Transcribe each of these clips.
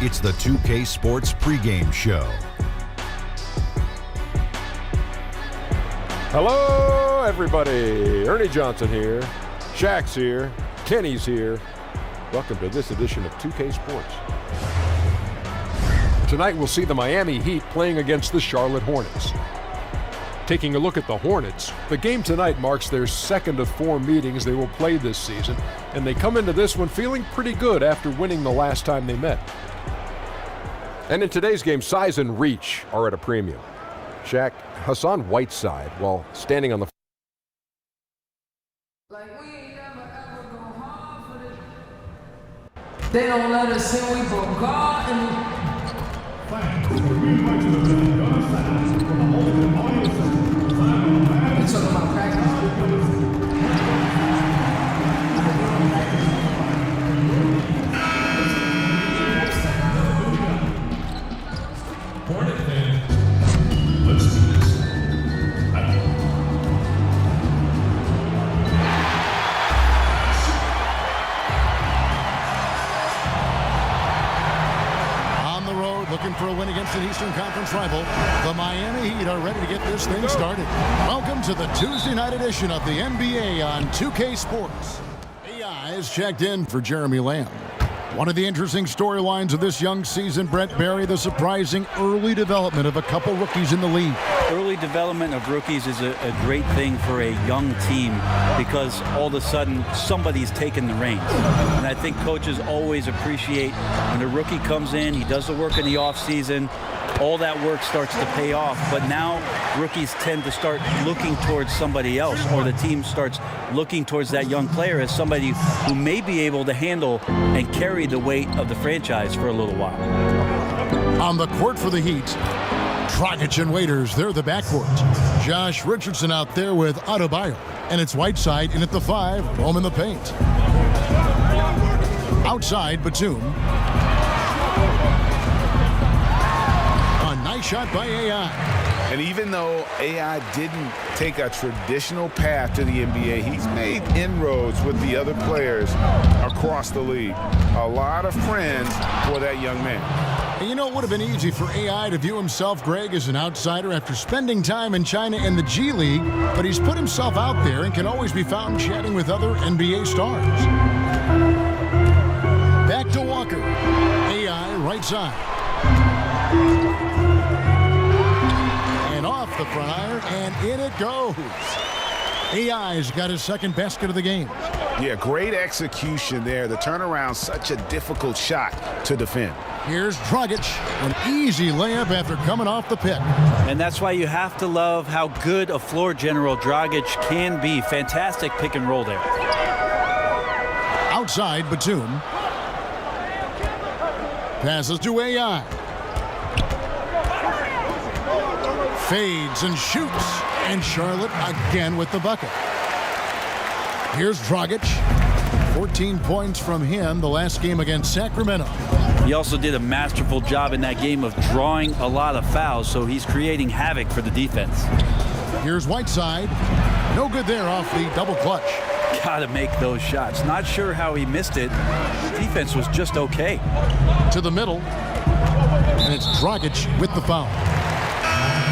It's the 2K Sports pregame show. Hello, everybody. Ernie Johnson here. Shaq's here. Kenny's here. Welcome to this edition of 2K Sports. Tonight we'll see the Miami Heat playing against the Charlotte Hornets. Taking a look at the Hornets, the game tonight marks their second of 4 meetings they will play this season, and they come into this one feeling pretty good after winning the last time they met. And in today's game, size and reach are at a premium. Shaq, Hassan Whiteside, while standing on the they don't let us in, we broke God and we talking about practice. Hornet fan, let's do this. On the road, looking for a win against an Eastern Conference rival, the Miami Heat are ready to get this thing started. Welcome to the Tuesday night edition of the NBA on 2K Sports. AI is checked in for Jeremy Lamb. One of the interesting storylines of this young season, Brett Barry, the surprising early development of a couple rookies in the league. Early development of rookies is a great thing for a young team because all of a sudden somebody's taking the reins. And I think coaches always appreciate when a rookie comes in, he does the work in the offseason, all that work starts to pay off. But now rookies tend to start looking towards somebody else, or the team starts looking towards that young player as somebody who may be able to handle and carry the weight of the franchise for a little while. On the court for the Heat, Dragic and Waiters, they're the backcourt. Josh Richardson out there with Adebayo. And it's Whiteside in at the 5, home in the paint. Outside, Batum. A nice shot by AI. And even though AI didn't take a traditional path to the NBA, he's made inroads with the other players across the league. A lot of friends for that young man. And you know, it would have been easy for AI to view himself, Greg, as an outsider after spending time in China and the G League, but he's put himself out there and can always be found chatting with other NBA stars. Back to Walker. AI right side. And off the front iron, and in it goes. AI's got his second basket of the game. Yeah, great execution there. The turnaround, such a difficult shot to defend. Here's Dragic, an easy layup after coming off the pick. And that's why you have to love how good a floor general Dragic can be. Fantastic pick and roll there. Outside, Batum. Passes to AI. Fades and shoots. And Charlotte again with the bucket. Here's Dragic. 14 points from him the last game against Sacramento. He also did a masterful job in that game of drawing a lot of fouls, so he's creating havoc for the defense. Here's Whiteside. No good there off the double clutch. Gotta make those shots. Not sure how he missed it. Defense was just okay. To the middle. And it's Dragic with the foul.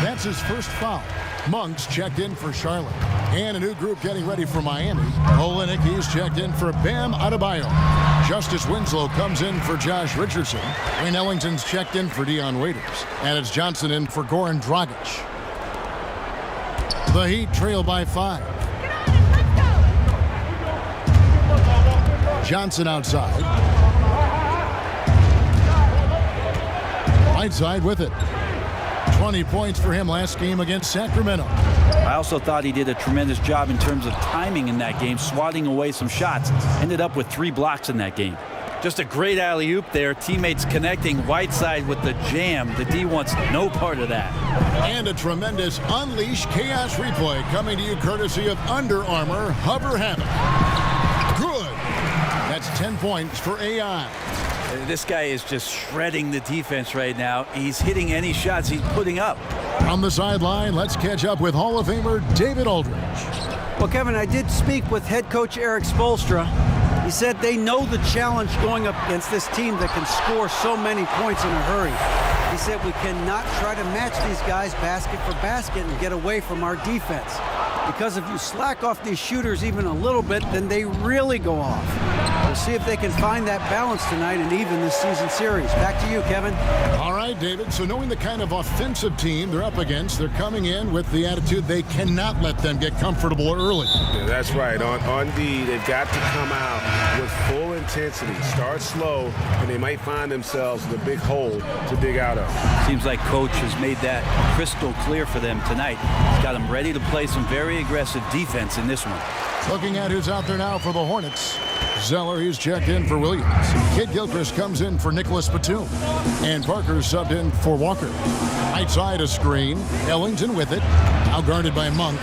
That's his first foul. Monks checked in for Charlotte. And a new group getting ready for Miami. Olenek, he's checked in for Bam Adebayo. Justice Winslow comes in for Josh Richardson. Wayne Ellington's checked in for Dion Waiters. And it's Johnson in for Goran Dragic. The Heat trail by 5. Johnson outside. Whiteside with it. 20 points for him last game against Sacramento. I also thought he did a tremendous job in terms of timing in that game, swatting away some shots. Ended up with 3 blocks in that game. Just a great alley-oop there. Teammates connecting. Whiteside with the jam. The D wants no part of that. And a tremendous Unleash Chaos replay coming to you courtesy of Under Armour Hover Habit. Good. That's 10 points for AI. This guy is just shredding the defense right now. He's hitting any shots he's putting up. On the sideline, let's catch up with Hall of Famer David Aldridge. Well, Kevin, I did speak with head coach Eric Spoelstra. He said they know the challenge going up against this team that can score so many points in a hurry. He said we cannot try to match these guys basket for basket and get away from our defense. Because if you slack off these shooters even a little bit, then they really go off. We'll see if they can find that balance tonight and even this season series. Back to you, Kevin. All right, David. So knowing the kind of offensive team they're up against, they're coming in with the attitude they cannot let them get comfortable early. Yeah, that's right. On D, they've got to come out with full intensity. Start slow, and they might find themselves in a big hole to dig out of. Seems like Coach has made that crystal clear for them tonight. He's got them ready to play some very aggressive defense in this one. Looking at who's out there now for the Hornets. Zeller, he's checked in for Williams. Kid Gilchrist comes in for Nicholas Batum. And Parker subbed in for Walker. Right side a screen. Ellington with it. Now guarded by Monk.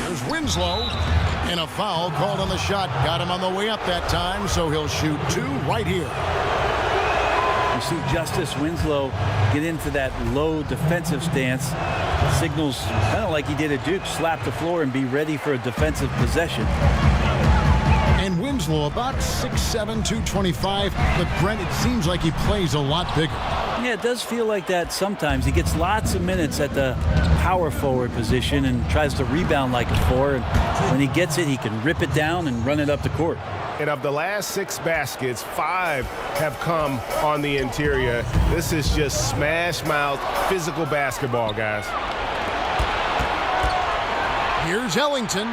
There's Winslow. And a foul called on the shot. Got him on the way up that time, so he'll shoot 2 right here. You see Justice Winslow get into that low defensive stance. Signals kind of like he did at Duke, slap the floor and be ready for a defensive possession. And Winslow about 6'7", 225, but Brent, it seems like he plays a lot bigger. Yeah, it does feel like that sometimes. He gets lots of minutes at the power forward position and tries to rebound like a 4. And when he gets it, he can rip it down and run it up the court. And of the last 6 baskets, 5 have come on the interior. This is just smash mouth physical basketball, guys. Here's Ellington.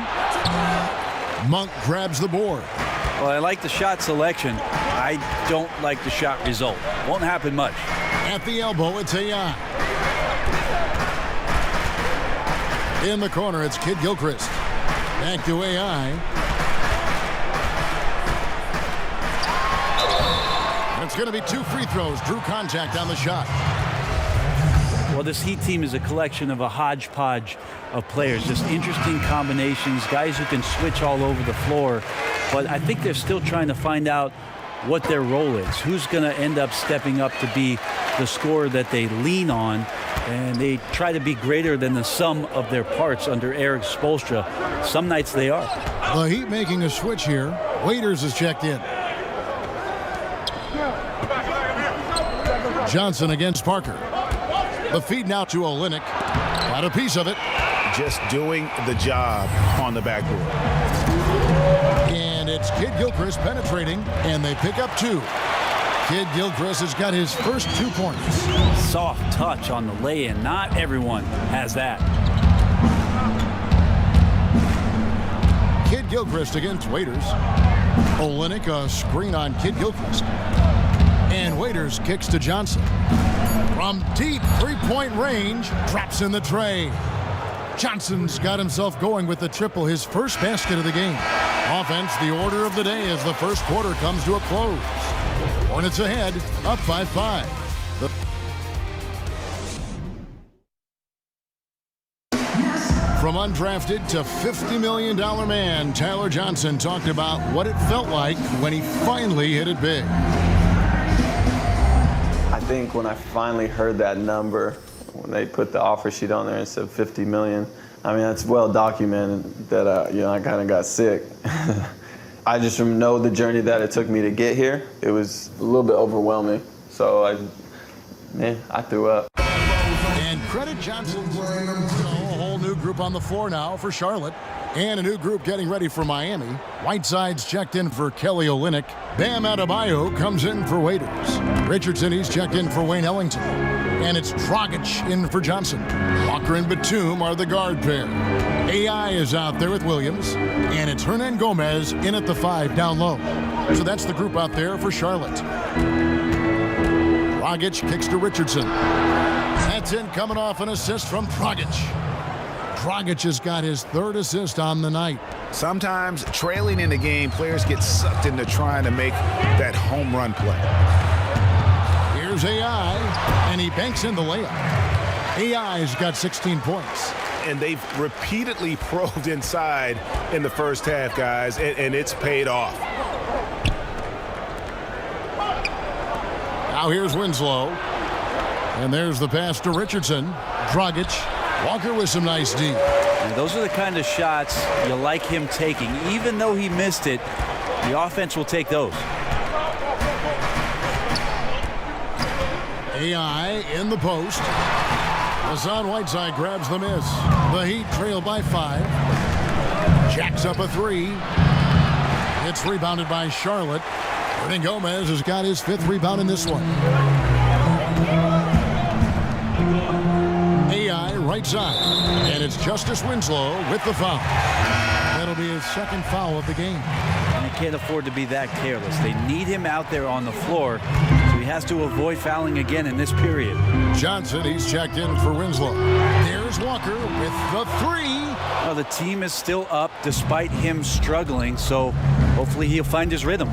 Monk grabs the board. Well, I like the shot selection. I don't like the shot result. Won't happen much. At the elbow, it's AI. In the corner, it's Kid Gilchrist. Back to AI. It's going to be 2 free throws. Drew contact on the shot. Well, this Heat team is a collection of a hodgepodge of players. Just interesting combinations, guys who can switch all over the floor. But I think they're still trying to find out what their role is. Who's going to end up stepping up to be the scorer that they lean on. And they try to be greater than the sum of their parts under Eric Spoelstra. Some nights they are. The Heat making a switch here. Waiters is checked in. Johnson against Parker. The feed now to Olynyk. Got a piece of it. Just doing the job on the backboard. And it's Kid Gilchrist penetrating, and they pick up 2. Kid Gilchrist has got his first 2 points. Soft touch on the lay-in. Not everyone has that. Kid Gilchrist against Waiters. Olynyk a screen on Kid Gilchrist. And Waiters kicks to Johnson. From deep 3-point range, drops in the tray. Johnson's got himself going with the triple, his first basket of the game. Offense, the order of the day as the first quarter comes to a close. Hornets ahead, up 5-5. From undrafted to $50 million man, Tyler Johnson talked about what it felt like when he finally hit it big. I think when I finally heard that number, when they put the offer sheet on there and said $50 million, I mean, it's well documented that I kind of got sick. I just know the journey that it took me to get here. It was a little bit overwhelming, so I threw up. And credit Johnson's a whole new group on the floor now for Charlotte. And a new group getting ready for Miami. Whiteside's checked in for Kelly Olynyk. Bam Adebayo comes in for Waiters. Richardson, he's checked in for Wayne Ellington. And it's Dragic in for Johnson. Walker and Batum are the guard pair. AI is out there with Williams. And it's Hernan Gomez in at the 5 down low. So that's the group out there for Charlotte. Dragic kicks to Richardson. That's in coming off an assist from Dragic. Dragic has got his 3rd assist on the night. Sometimes trailing in the game, players get sucked into trying to make that home run play. Here's AI, and he banks in the layup. AI's got 16 points. And they've repeatedly probed inside in the first half, guys, and it's paid off. Now here's Winslow. And there's the pass to Richardson. Dragic. Walker with some nice D. And those are the kind of shots you like him taking. Even though he missed it, the offense will take those. AI in the post. Hassan Whiteside grabs the miss. The Heat trail by 5. Jacks up a 3. It's rebounded by Charlotte. Hernan Gomez has got his 5th rebound in this one. AI right side. And it's Justice Winslow with the foul. That'll be his 2nd foul of the game. And you can't afford to be that careless. They need him out there on the floor, so he has to avoid fouling again in this period. Johnson, he's checked in for Winslow. There's Walker with the 3. Well, the team is still up despite him struggling, so hopefully he'll find his rhythm.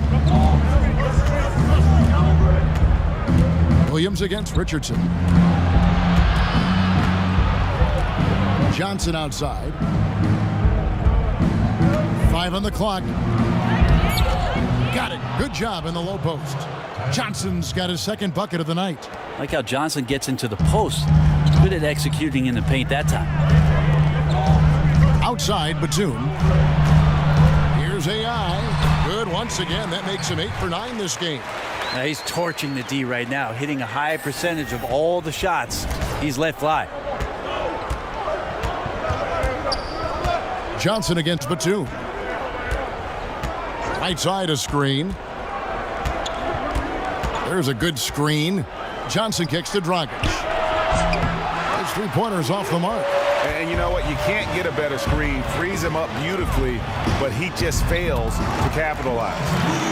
Williams against Richardson. Johnson outside. 5 on the clock. Got it. Good job in the low post. Johnson's got his 2nd bucket of the night. I like how Johnson gets into the post. Good at executing in the paint that time. Outside, Batum. Here's AI. Good once again. That makes him 8 for 9 this game. Now he's torching the D right now, hitting a high percentage of all the shots he's let fly. Johnson against Batum. Right side a screen. There's a good screen. Johnson kicks to Dragic. His 3-pointers off the mark. And you know what? You can't get a better screen. Frees him up beautifully, but he just fails to capitalize.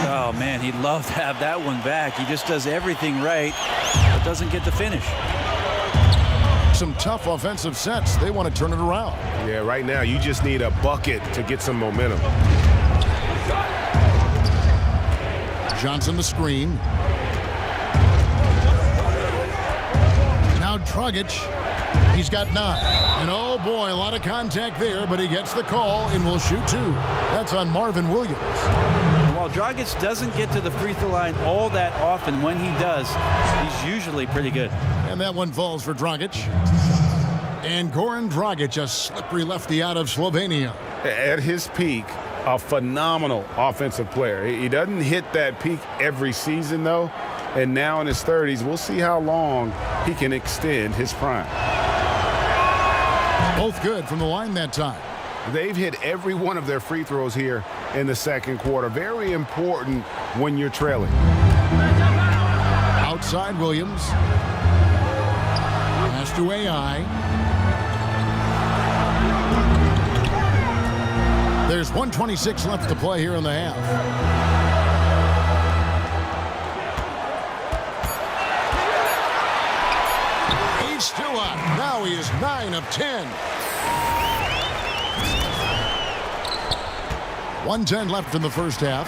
Oh, man, he'd love to have that one back. He just does everything right, but doesn't get the finish. Some tough offensive sets. They want to turn it around. Yeah, right now you just need a bucket to get some momentum. Johnson the screen. Now Dragic. He's got 9. And oh boy, a lot of contact there, but he gets the call and will shoot 2. That's on Marvin Williams. While Dragic doesn't get to the free throw line all that often, when he does, he's usually pretty good. And that one falls for Dragic. And Goran Dragic, a slippery lefty out of Slovenia. At his peak, a phenomenal offensive player. He doesn't hit that peak every season, though. And now in his 30s, we'll see how long he can extend his prime. Both good from the line that time. They've hit every one of their free throws here in the 2nd quarter. Very important when you're trailing. Outside Williams. Pass to AI. There's 1:26 left to play here in the half. He's still up. Now he is 9 of 10. 1:10 left in the first half.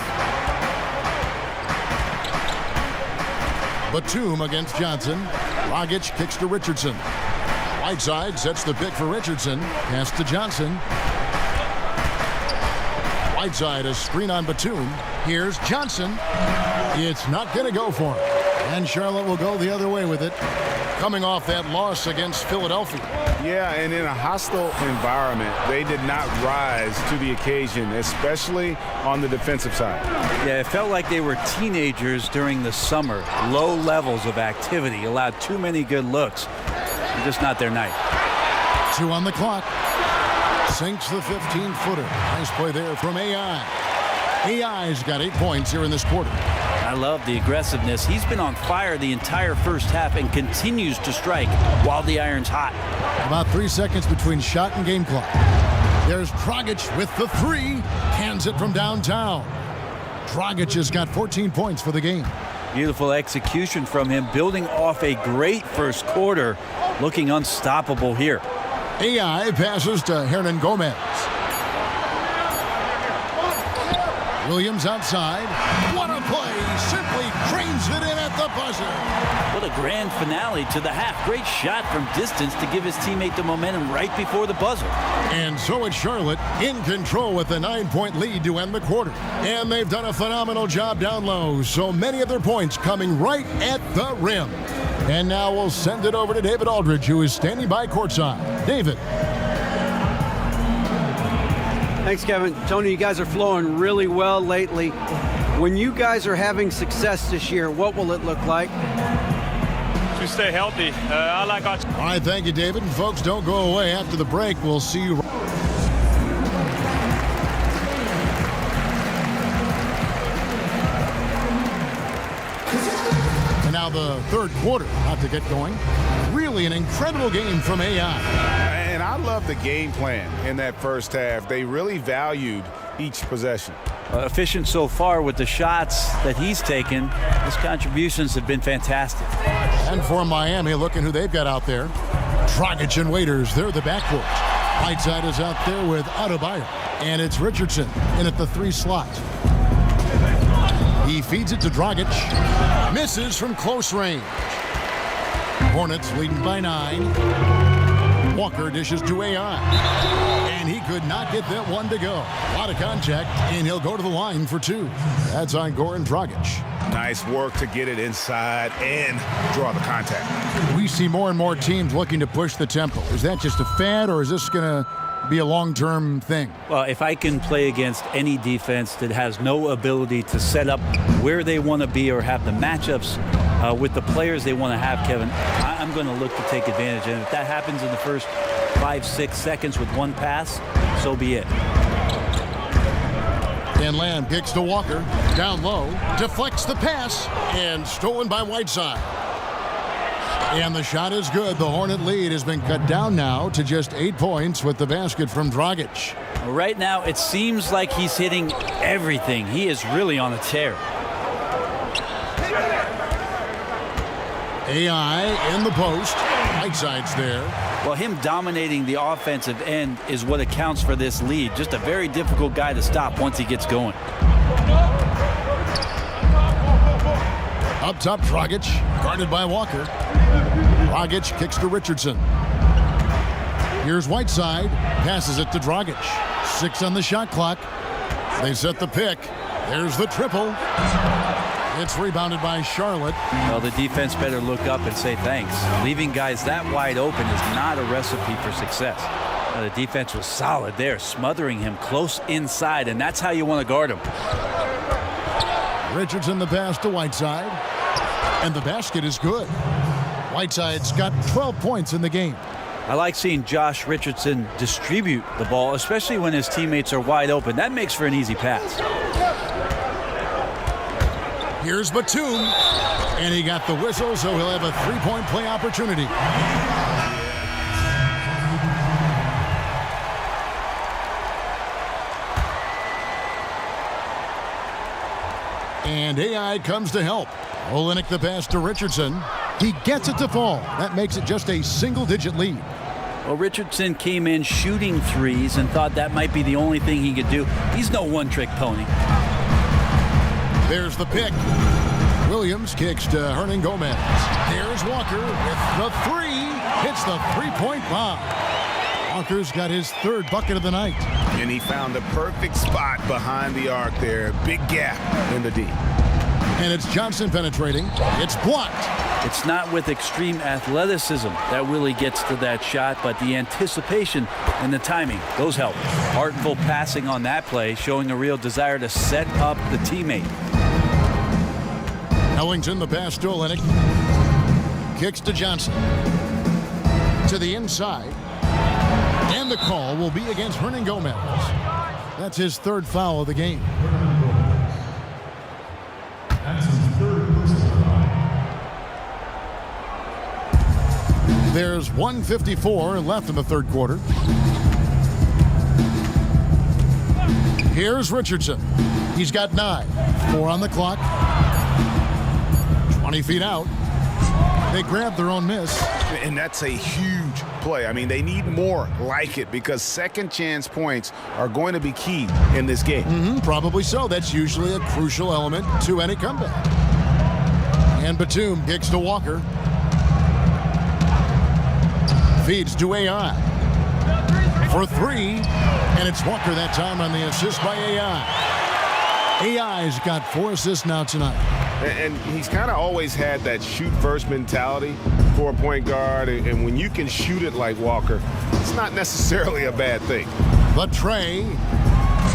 Batum against Johnson. Dragic kicks to Richardson. Whiteside sets the pick for Richardson. Pass to Johnson. Whiteside, a screen on Batum. Here's Johnson. It's not going to go for him. And Charlotte will go the other way with it, coming off that loss against Philadelphia. Yeah, and in a hostile environment, they did not rise to the occasion, especially on the defensive side. Yeah, it felt like they were teenagers during the summer. Low levels of activity, allowed too many good looks. Just not their night. 2 on the clock. Sinks the 15-footer. Nice play there from AI. AI's got 8 points here in this quarter. I love the aggressiveness. He's been on fire the entire first half and continues to strike while the iron's hot. About 3 seconds between shot and game clock. There's Dragic with the 3. Hands it from downtown. Dragic has got 14 points for the game. Beautiful execution from him, building off a great first quarter, looking unstoppable here. AI passes to Hernan Gomez. Williams outside. What a play. Simply drains it in at the buzzer. What a grand finale to the half. Great shot from distance to give his teammate the momentum right before the buzzer. And so it's Charlotte in control with a 9-point lead to end the quarter. And they've done a phenomenal job down low. So many of their points coming right at the rim. And now we'll send it over to David Aldridge, who is standing by courtside. David. Thanks, Kevin. Tony, you guys are flowing really well lately. When you guys are having success this year, what will it look like? To stay healthy. I like our... All right, thank you, David. And folks, don't go away. After the break, we'll see you. And now the third quarter about to get going. Really an incredible game from AI. And I love the game plan in that first half. They really valued each possession. Efficient so far with the shots that he's taken. His contributions have been fantastic. And for Miami, looking who they've got out there. Dragic and Waiters, they're the backcourt. Whiteside is out there with Adebayo. And it's Richardson in at the 3 slot. He feeds it to Dragic. Misses from close range. Hornets leading by 9. Walker dishes to AI. And he could not get that one to go. A lot of contact, and he'll go to the line for 2. That's on Goran Dragic. Nice work to get it inside and draw the contact. We see more and more teams looking to push the tempo. Is that just a fad, or is this going to be a long-term thing? Well, if I can play against any defense that has no ability to set up where they want to be or have the matchups with the players they want to have, Kevin, I'm going to look to take advantage. And if that happens in the first 5-6 seconds with one pass, so be it. And Lamb kicks to Walker. Down low. Deflects the pass. And stolen by Whiteside. And the shot is good. The Hornet lead has been cut down now to just 8 points with the basket from Dragic. Right now, it seems like he's hitting everything. He is really on a tear. AI in the post. Whiteside's there. Well, him dominating the offensive end is what accounts for this lead. Just a very difficult guy to stop once he gets going. Up top, Dragic, guarded by Walker. Dragic kicks to Richardson. Here's Whiteside, passes it to Dragic. 6 on the shot clock. They set the pick. There's the triple. It's rebounded by Charlotte. Well, the defense better look up and say thanks. Leaving guys that wide open is not a recipe for success. The defense was solid there, smothering him close inside, and that's how you want to guard him. Richardson the pass to Whiteside. And the basket is good. Whiteside's got 12 points in the game. I like seeing Josh Richardson distribute the ball, especially when his teammates are wide open. That makes for an easy pass. Here's Batum, and he got the whistle, so he'll have a 3-point play opportunity. And AI comes to help. Olynyk the pass to Richardson. He gets it to fall. That makes it just a single-digit lead. Well, Richardson came in shooting threes and thought that might be the only thing he could do. He's no one-trick pony. There's the pick. Williams kicks to Hernan Gomez. There's Walker with the 3. Hits the 3-point bomb. Walker's got his 3rd bucket of the night. And he found the perfect spot behind the arc there. Big gap in the D. And it's Johnson penetrating. It's blocked. It's not with extreme athleticism that Willie gets to that shot, but the anticipation and the timing, those help. Artful passing on that play, showing a real desire to set up the teammate. Ellington the pass to Olynyk. Kicks to Johnson. To the inside. And the call will be against Hernan Gomez. That's his 3rd foul of the game. There's 1:54 left in the 3rd quarter. Here's Richardson. He's got 9. 4 on the clock. 20 feet out. They grab their own miss. And that's a huge play. I mean, they need more like it because second chance points are going to be key in this game. Probably so. That's usually a crucial element to any comeback. And Batum kicks to Walker. Feeds to AI. For 3. And it's Walker that time on the assist by AI. AI's got 4 assists now tonight. And he's kind of always had that shoot-first mentality for a point guard. And when you can shoot it like Walker, it's not necessarily a bad thing. The tray.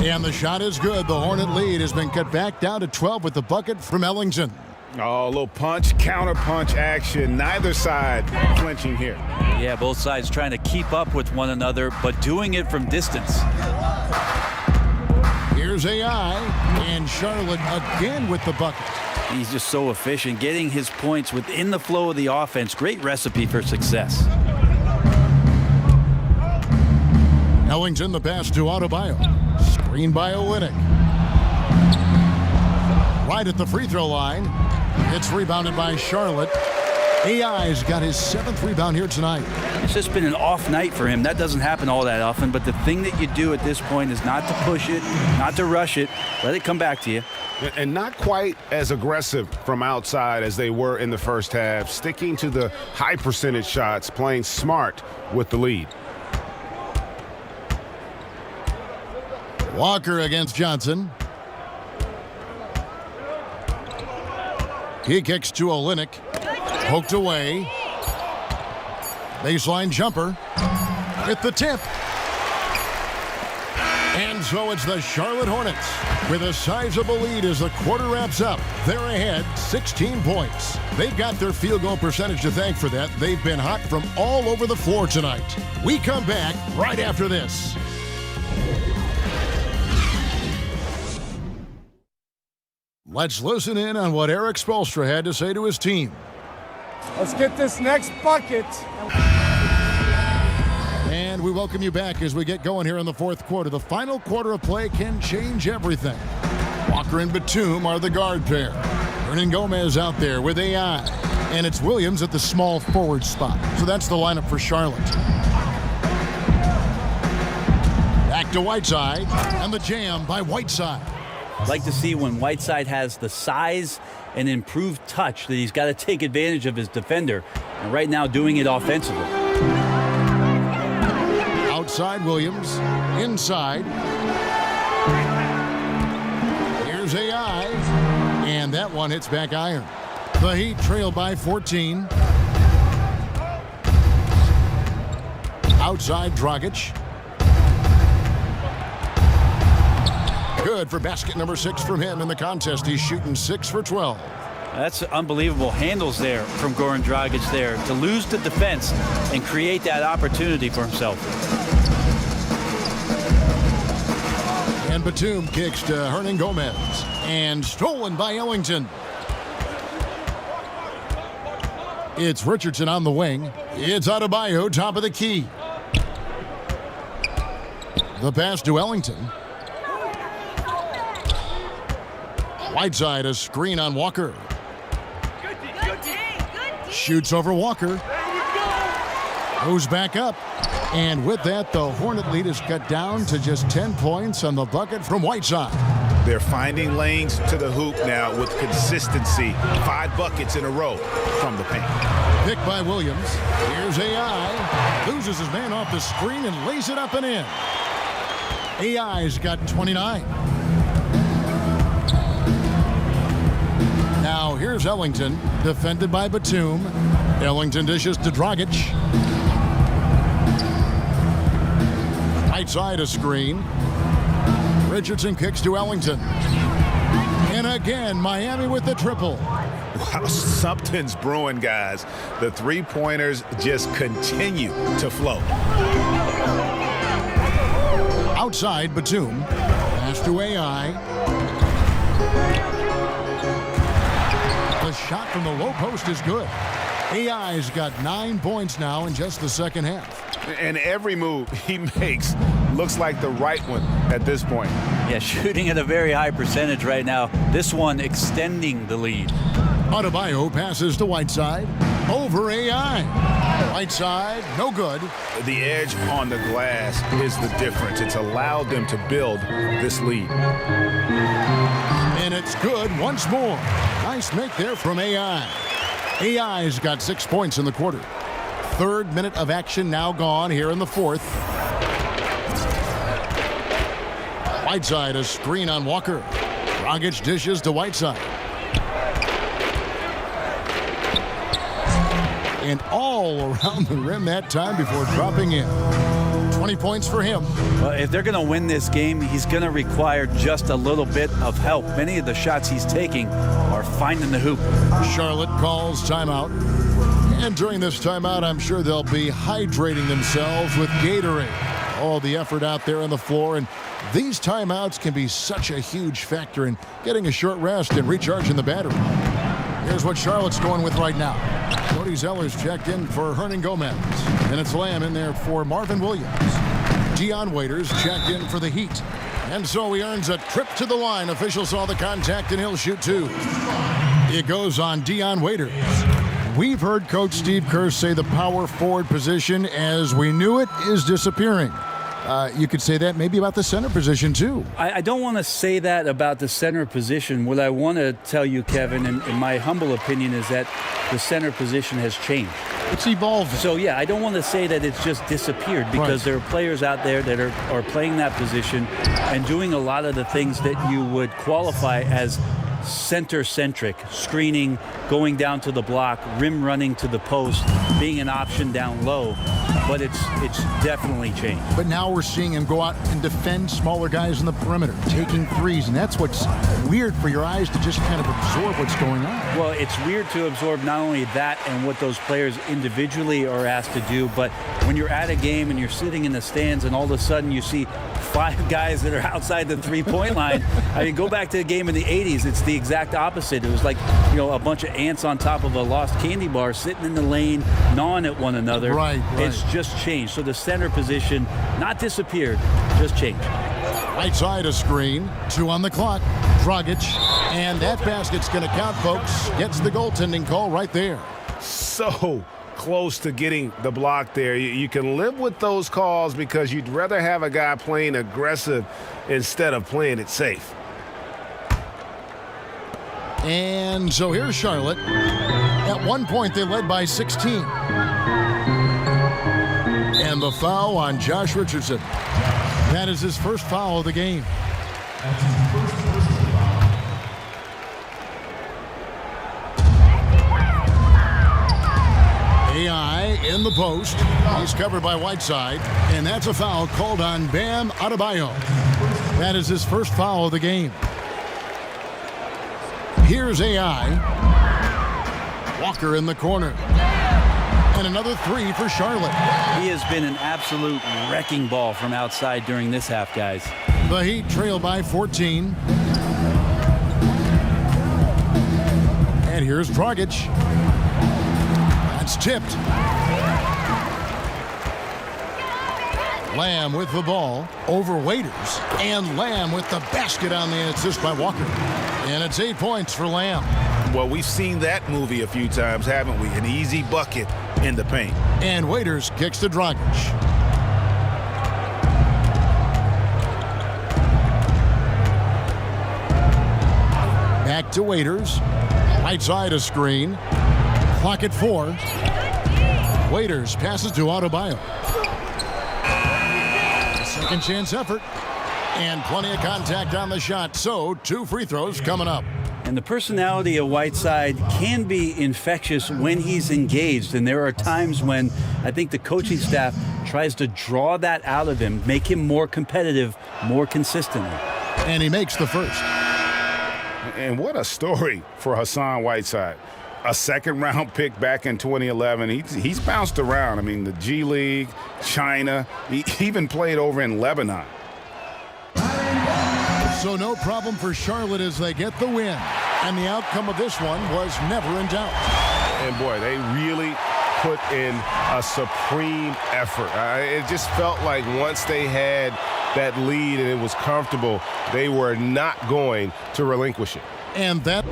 And the shot is good. The Hornet lead has been cut back down to 12 with the bucket from Ellington. Oh, a little punch, counter punch action. Neither side flinching here. Yeah, both sides trying to keep up with one another, but doing it from distance. Here's AI, and Charlotte again with the bucket. He's just so efficient, getting his points within the flow of the offense. Great recipe for success. Ellington, the pass to Adebayo. Screen by Olynyk. Right at the free throw line. It's rebounded by Charlotte. AI's got his 7th rebound here tonight. It's just been an off night for him. That doesn't happen all that often, but the thing that you do at this point is not to push it, not to rush it. Let it come back to you. And not quite as aggressive from outside as they were in the first half. Sticking to the high percentage shots, playing smart with the lead. Walker against Johnson. He kicks to Olynyk. Poked away. Baseline jumper. At the tip. And so it's the Charlotte Hornets with a sizable lead as the quarter wraps up. They're ahead 16 points. They've got their field goal percentage to thank for that. They've been hot from all over the floor tonight. We come back right after this. Let's listen in on what Eric Spoelstra had to say to his team. Let's get this next bucket. And we welcome you back as we get going here in the fourth quarter. The final quarter of play can change everything. Walker and Batum are the guard pair. Hernan Gomez out there with AI. And it's Williams at the small forward spot. So that's the lineup for Charlotte. Back to Whiteside. And the jam by Whiteside. Like to see when Whiteside has the size and improved touch that he's got to take advantage of his defender. And right now doing it offensively. Outside Williams. Inside. Here's AI. And that one hits back iron. The Heat trail by 14. Outside Dragic. Good for basket number 6 from him in the contest. He's shooting 6 for 12. That's unbelievable handles there from Goran Dragic there to lose the defense and create that opportunity for himself. And Batum kicks to Hernan Gomez. And stolen by Ellington. It's Richardson on the wing. It's Adebayo, top of the key. The pass to Ellington. Whiteside, a screen on Walker. Shoots over Walker. Goes back up. And with that, the Hornet lead is cut down to just 10 points on the bucket from Whiteside. They're finding lanes to the hoop now with consistency. 5 buckets in a row from the paint. Picked by Williams. Here's AI. Loses his man off the screen and lays it up and in. AI's got 29. Now here's Ellington, defended by Batum. Ellington dishes to Dragic. Right side a screen. Richardson kicks to Ellington. And again, Miami with the triple. Wow, something's brewing, guys. The three-pointers just continue to flow. Outside, Batum. Pass to AI. The shot from the low post is good. AI's got 9 points now in just the second half. And every move he makes looks like the right one at this point. Yeah, shooting at a very high percentage right now. This one extending the lead. Adebayo passes to Whiteside. Over AI. Whiteside, no good. The edge on the glass is the difference. It's allowed them to build this lead. And it's good once more. Nice make there from AI. AI's got 6 points in the quarter. Third minute of action now gone here in the fourth. Whiteside, a screen on Walker. Dragic dishes to Whiteside. And all around the rim that time before dropping in. 20 points for him. Well, if they're going to win this game, he's going to require just a little bit of help. Many of the shots he's taking are finding the hoop. Charlotte calls timeout. And during this timeout, I'm sure they'll be hydrating themselves with Gatorade. All the effort out there on the floor. And these timeouts can be such a huge factor in getting a short rest and recharging the battery. Here's what Charlotte's going with right now. Cody Zeller's checked in for Hernan Gomez. And it's Lamb in there for Marvin Williams. Dion Waiters checked in for the Heat. And so he earns a trip to the line. Officials saw the contact and he'll shoot two. It goes on Dion Waiters. We've heard Coach Steve Kerr say the power forward position as we knew it is disappearing. You could say that maybe about the center position, too. I don't want to say that about the center position. What I want to tell you, Kevin, and in my humble opinion, is that the center position has changed. It's evolved. So, yeah, I don't want to say that it's just disappeared because there are players out there that are playing that position and doing a lot of the things that you would qualify as center-centric, screening, going down to the block, rim running to the post, being an option down low. But it's definitely changed. But now we're seeing him go out and defend smaller guys in the perimeter, taking threes, and that's what's weird for your eyes to just kind of absorb what's going on. Well, it's weird to absorb not only that and what those players individually are asked to do, but when you're at a game and you're sitting in the stands and all of a sudden you see 5 guys that are outside the three-point line. I mean, go back to the game in the 80s. It's the exact opposite. It was like, a bunch of ants on top of a lost candy bar sitting in the lane, gnawing at one another. Right. It's just changed. So the center position, not disappeared, just changed. Right side a screen, 2 on the clock. Dragic, and that basket's going to count, folks. Gets the goaltending call right there. So close to getting the block there. You can live with those calls because you'd rather have a guy playing aggressive instead of playing it safe. And so here's Charlotte. At one point, they led by 16. And the foul on Josh Richardson. That is his first foul of the game. AI in the post. He's covered by Whiteside. And that's a foul called on Bam Adebayo. That is his first foul of the game. Here's AI. Walker in the corner. And another 3 for Charlotte. He has been an absolute wrecking ball from outside during this half, guys. The Heat trail by 14. And here's Dragic. That's tipped. Lamb with the ball over Waiters. And Lamb with the basket on the assist by Walker. And it's 8 points for Lamb. Well, we've seen that movie a few times, haven't we? An easy bucket in the paint. And Waiters kicks to Dragic. Back to Waiters. Right side a screen. Clock at 4. Waiters passes to Adebayo. Second chance effort. And plenty of contact on the shot. So 2 free throws coming up. And the personality of Whiteside can be infectious when he's engaged. And there are times when I think the coaching staff tries to draw that out of him, make him more competitive, more consistently. And he makes the first. And what a story for Hassan Whiteside. A second-round pick back in 2011. He's bounced around. I mean, the G League, China. He even played over in Lebanon. So no problem for Charlotte as they get the win. And the outcome of this one was never in doubt. And boy, they really put in a supreme effort. It just felt like once they had that lead and it was comfortable, they were not going to relinquish it. And that...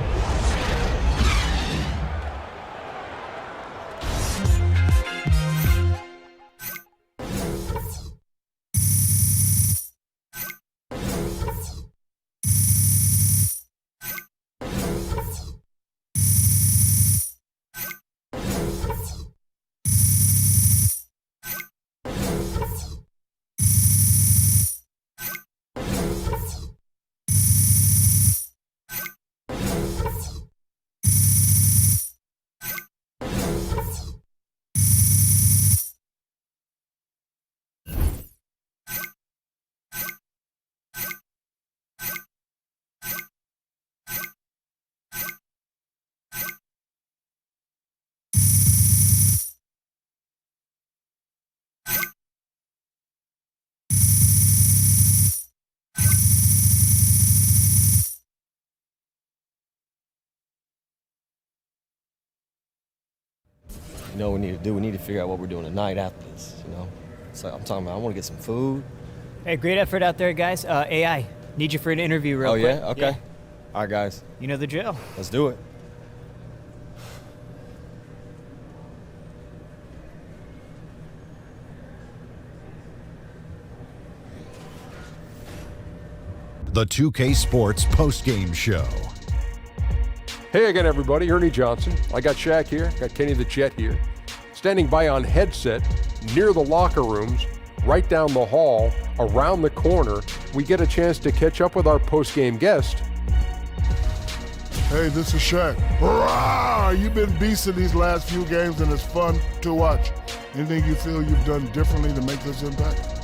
you know what we need to do? We need to figure out what we're doing tonight after this, you know? So I'm talking about, I want to get some food. Hey, great effort out there, guys. AI, need you for an interview real quick. Oh, yeah? Okay. Yeah. All right, guys. You know the drill. Let's do it. The 2K Sports postgame show. Hey again, everybody. Ernie Johnson. I got Shaq here. Got Kenny the Jet here. Standing by on headset near the locker rooms, right down the hall, around the corner. We get a chance to catch up with our postgame guest. Hey, this is Shaq. Hurrah! You've been beasting these last few games, and it's fun to watch. Anything you feel you've done differently to make this impact?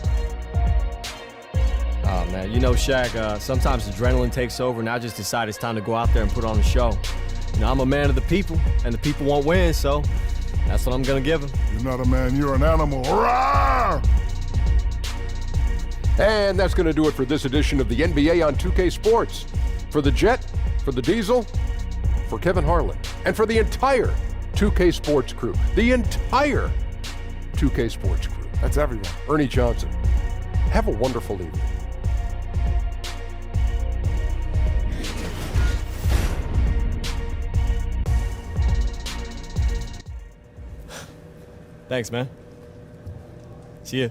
Oh, man, you know, Shaq, sometimes adrenaline takes over, and I just decide it's time to go out there and put on a show. You know, I'm a man of the people, and the people won't win, so that's what I'm going to give them. You're not a man, you're an animal. Hurrah! And that's going to do it for this edition of the NBA on 2K Sports. For the Jet, for the Diesel, for Kevin Harlan, and for the entire 2K Sports crew. The entire 2K Sports crew. That's everyone. Ernie Johnson. Have a wonderful evening. Thanks, man. See ya.